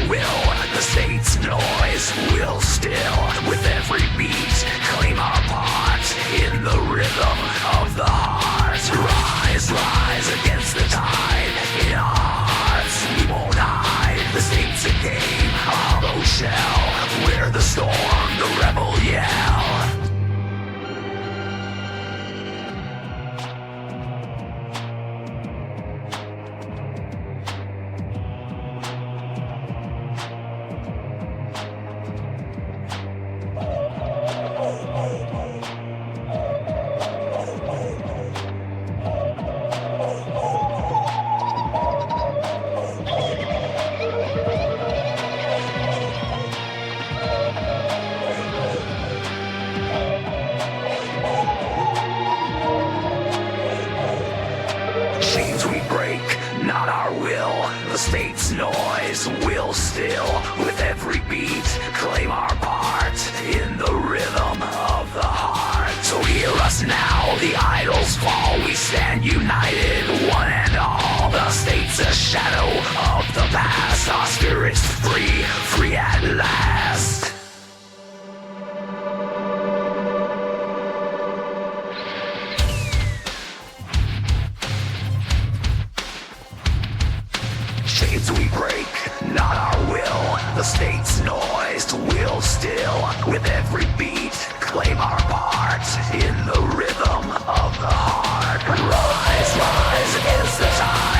will. The state's noise will still, with every beat, claim our part in the rhythm of the heart. Rise, rise against the tide in our hearts. We won't hide. The state's a game, a hollow shell. We're the storm, the rebel yell. Chains we break, not our will. The state's noise will still, with every beat, claim our part in the rhythm of the heart. So hear us now, the idols fall. We stand united, one and all. The state's a shadow of the past. Our spirit's free, free at last. Chains we break, not our will. The state's noise will still, with every beat, claim our part in the rhythm of the heart. Rise, rise against the tide.